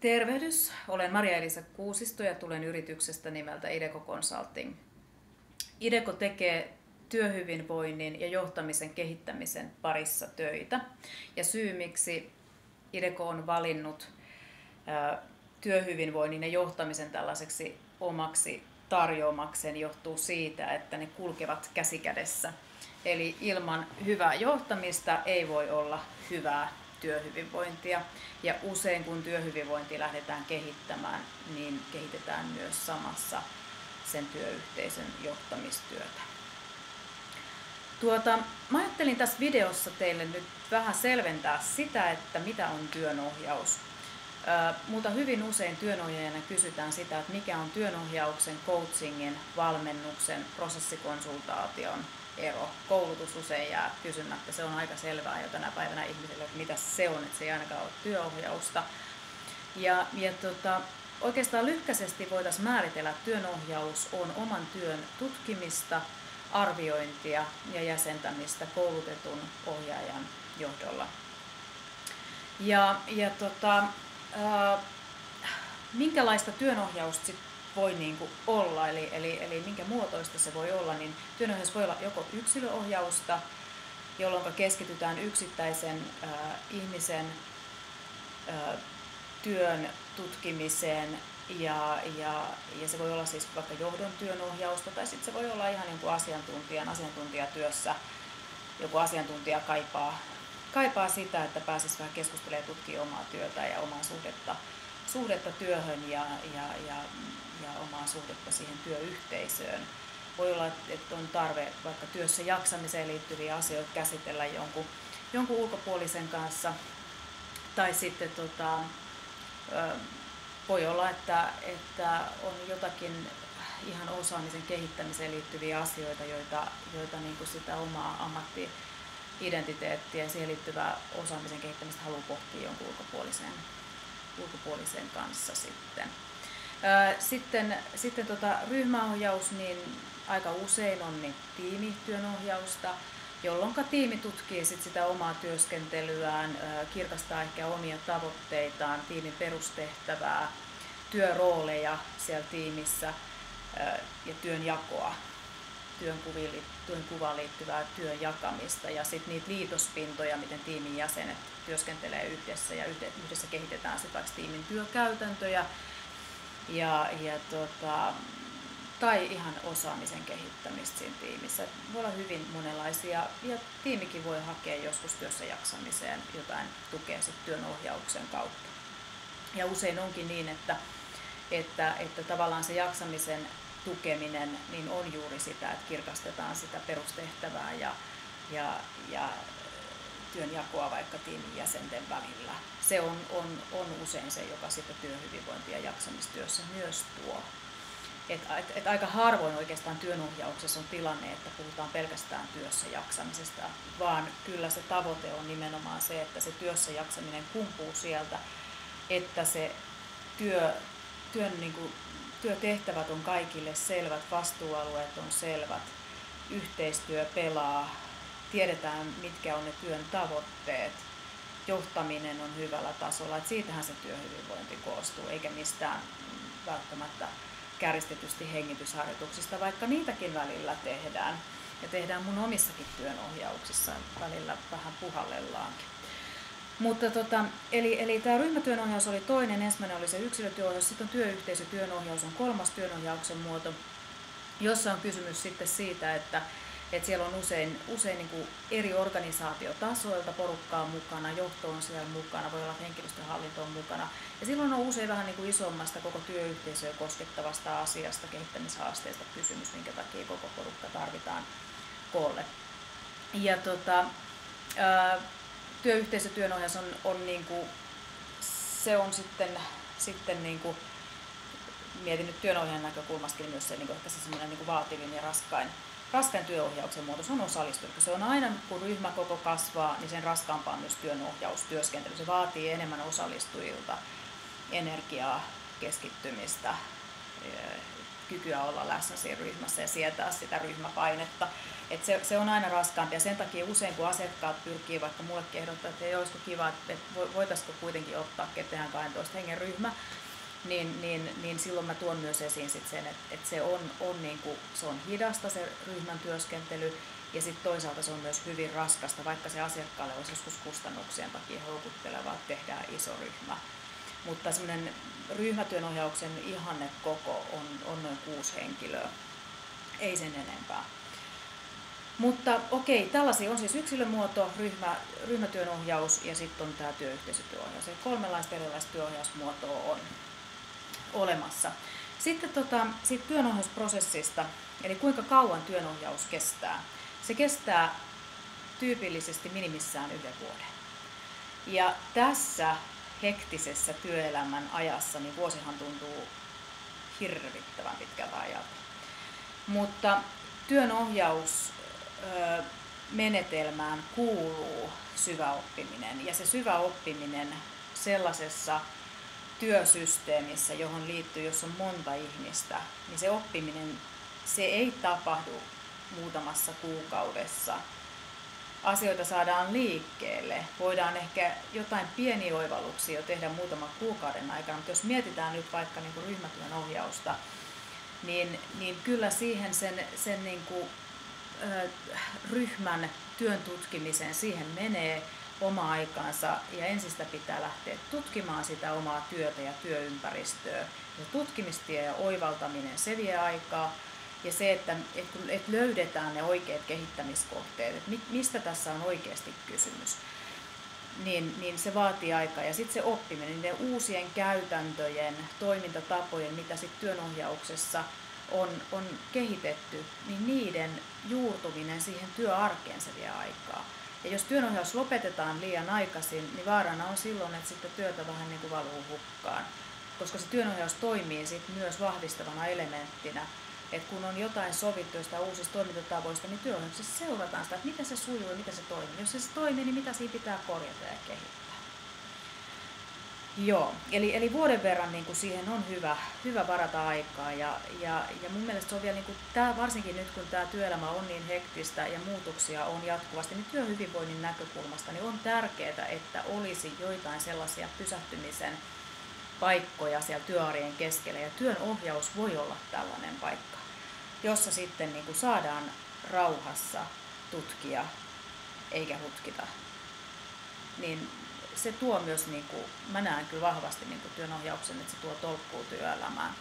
Tervehdys, olen Maria-Elisa Kuusisto ja tulen yrityksestä nimeltä Ideco Consulting. Ideco tekee työhyvinvoinnin ja johtamisen kehittämisen parissa töitä. Ja syy, miksi Ideco on valinnut työhyvinvoinnin ja johtamisen tällaiseksi omaksi tarjoamakseen, johtuu siitä, että ne kulkevat käsi kädessä. Eli ilman hyvää johtamista ei voi olla hyvää työhyvinvointia. Ja usein kun työhyvinvointia lähdetään kehittämään, niin kehitetään myös samassa sen työyhteisön johtamistyötä. Mä ajattelin tässä videossa teille nyt vähän selventää sitä, että mitä on työnohjaus. Mutta hyvin usein työnohjaajana kysytään sitä, että mikä on työnohjauksen, coachingin, valmennuksen, prosessikonsultaation ero. Koulutus usein jää kysymättä. Se on aika selvää jo tänä päivänä ihmisille, että mitä se on, että se ei ainakaan ole työohjausta. Oikeastaan lyhkäisesti voitaisiin määritellä, että työnohjaus on oman työn tutkimista, arviointia ja jäsentämistä koulutetun ohjaajan johdolla. Minkälaista työnohjausta sit voi olla, eli minkä muotoista se voi olla, niin työnohjaus voi olla joko yksilöohjausta, jolloin keskitytään yksittäisen ihmisen työn tutkimiseen, ja se voi olla siis vaikka johdon työnohjausta, tai sitten se voi olla ihan jonkun asiantuntijatyössä. Joku asiantuntija kaipaa sitä, että pääsisi vähän keskustelemaan ja tutkimaan omaa työtä ja omaa suhdetta työhön ja omaa suhdetta siihen työyhteisöön. Voi olla, että on tarve vaikka työssä jaksamiseen liittyviä asioita käsitellä jonkun ulkopuolisen kanssa. Tai sitten voi olla, että on jotakin ihan osaamisen kehittämiseen liittyviä asioita, joita niin kuin sitä omaa ammatti-identiteettiä ja siihen liittyvää osaamisen kehittämistä haluaa pohtia jonkun ulkopuolisen kanssa sitten. Sitten ryhmäohjaus, niin aika usein on niin tiimityönohjausta, jolloin tiimi tutkii sitä omaa työskentelyään, kirkastaa ehkä omia tavoitteitaan, tiimin perustehtävää, työrooleja siellä tiimissä ja työnjakoa, työnkuvaan liittyvää työn jakamista ja sitten niitä liitospintoja, miten tiimin jäsenet työskentelee yhdessä ja yhdessä kehitetään sitten vaikka tiimin työkäytäntöjä tai ihan osaamisen kehittämistä siinä tiimissä. Voi olla hyvin monenlaisia ja tiimikin voi hakea joskus työssä jaksamiseen jotain tukea sitten työnohjauksen kautta. Ja usein onkin niin, että tavallaan se jaksamisen tukeminen niin on juuri sitä, että kirkastetaan sitä perustehtävää ja työnjakoa vaikka tiimin jäsenten välillä. Se on usein se, joka sitten työhyvinvointia ja jaksamistyössä myös tuo. Et aika harvoin oikeastaan työnohjauksessa on tilanne, että puhutaan pelkästään työssä jaksamisesta, vaan kyllä se tavoite on nimenomaan se, että se työssä jaksaminen kumpuu sieltä, että se työtehtävät on kaikille selvät, vastuualueet on selvät, yhteistyö pelaa, tiedetään mitkä on ne työn tavoitteet, johtaminen on hyvällä tasolla, että siitähän se työhyvinvointi koostuu, eikä mistään välttämättä kärjistetysti hengitysharjoituksista, vaikka niitäkin välillä tehdään. Ja tehdään mun omissakin työnohjauksissa, välillä vähän puhallellaankin. Mutta eli tämä ryhmätyönohjaus oli toinen, ensimmäinen oli se yksilötyöohjaus, sitten on työyhteisötyönohjaus, on kolmas työnohjauksen muoto, jossa on kysymys sitten siitä, että siellä on usein niin kuin eri organisaatiotasoilta porukkaa mukana, johto on siellä mukana, voi olla, että henkilöstöhallinto on mukana. Ja silloin on usein vähän niin kuin isommasta koko työyhteisöä koskettavasta asiasta, kehittämishaasteesta kysymys, minkä takia koko porukka tarvitaan koolle. Ja työyhteisötyönohjaus on niin kuin, se on sitten niin kuin, mietin nyt työnohjaajan näkökulmastakin myös se, niin kuin, ehkä se semmoinen niin kuin vaativin ja raskain työohjauksen muoto on osallistuminen. Se on aina, kun ryhmäkoko kasvaa, niin sen raskaampaa myös työnohjaustyöskentely. Se vaatii enemmän osallistujilta energiaa, keskittymistä, kykyä olla läsnä siinä ryhmässä ja sietää sitä ryhmäpainetta. Se on aina raskaampi ja sen takia usein kun asiakkaat pyrkii vaikka mullekin ehdottaa, että ei olisiko kiva, että voitaisiko kuitenkin ottaa, että tehdään 12 hengen ryhmä, niin silloin mä tuon myös esiin sit sen, että se on hidasta se ryhmän työskentely ja sitten toisaalta se on myös hyvin raskasta, vaikka se asiakkaalle olisi joskus kustannuksien takia houkuttelevaa, että tehdään iso ryhmä. Mutta semmoinen ryhmätyönohjauksen ihannekoko on noin 6 henkilöä, ei sen enempää. Mutta okei, tällaisia on siis yksilömuoto, ryhmätyönohjaus ja sitten on tämä työyhteisötyöohjaus. Eli 3 erilaista työohjausmuotoa on olemassa. Sitten siitä työnohjausprosessista, eli kuinka kauan työnohjaus kestää. Se kestää tyypillisesti minimissään 1 vuoden. Ja tässä hektisessä työelämän ajassa niin vuosihan tuntuu hirvittävän pitkältä ajalta. Mutta työnohjausmenetelmään kuuluu syvä oppiminen. Ja se syvä oppiminen sellaisessa työsysteemissä, johon liittyy, jos on monta ihmistä, niin se oppiminen se ei tapahdu muutamassa kuukaudessa. Asioita saadaan liikkeelle. Voidaan ehkä jotain pieniä oivalluksia jo tehdä muutaman kuukauden aikana, mutta jos mietitään nyt vaikka niin kuin ryhmätyön ohjausta, niin kyllä siihen sen niin kuin, ryhmän työn tutkimiseen siihen menee oma aikansa ja ensin sitä pitää lähteä tutkimaan sitä omaa työtä ja työympäristöä. Ja tutkimistie ja oivaltaminen, se vie aikaa. Ja se, että löydetään ne oikeat kehittämiskohteet, että mistä tässä on oikeasti kysymys, niin se vaatii aikaa. Ja sitten se oppiminen, ne uusien käytäntöjen, toimintatapojen, mitä sitten työnohjauksessa on kehitetty, niin niiden juurtuminen siihen työarkeen se vie aikaa. Ja jos työnohjaus lopetetaan liian aikaisin, niin vaarana on silloin, että sitten työtä vähän niin kuin valuu hukkaan. Koska se työnohjaus toimii sitten myös vahvistavana elementtinä. Että kun on jotain sovittu jostain uusista toimintatavoista, niin työnohjauksessa seurataan sitä, että miten se sujuu ja miten se toimii. Jos se toimii, niin mitä siinä pitää korjata ja kehittää. Joo, eli vuoden verran niin kuin siihen on hyvä varata aikaa ja mun mielestä se on vielä, niin kuin, varsinkin nyt kun tämä työelämä on niin hektistä ja muutoksia on jatkuvasti, niin työhyvinvoinnin näkökulmasta niin on tärkeää, että olisi joitain sellaisia pysähtymisen paikkoja siellä työarjen keskellä ja työnohjaus voi olla tällainen paikka, jossa sitten niin kuin saadaan rauhassa tutkia eikä hutkita. Niin se tuo myös, niin kuin, mä näen kyllä vahvasti niin kuin työnohjauksen, että se tuo tolkkua työelämään.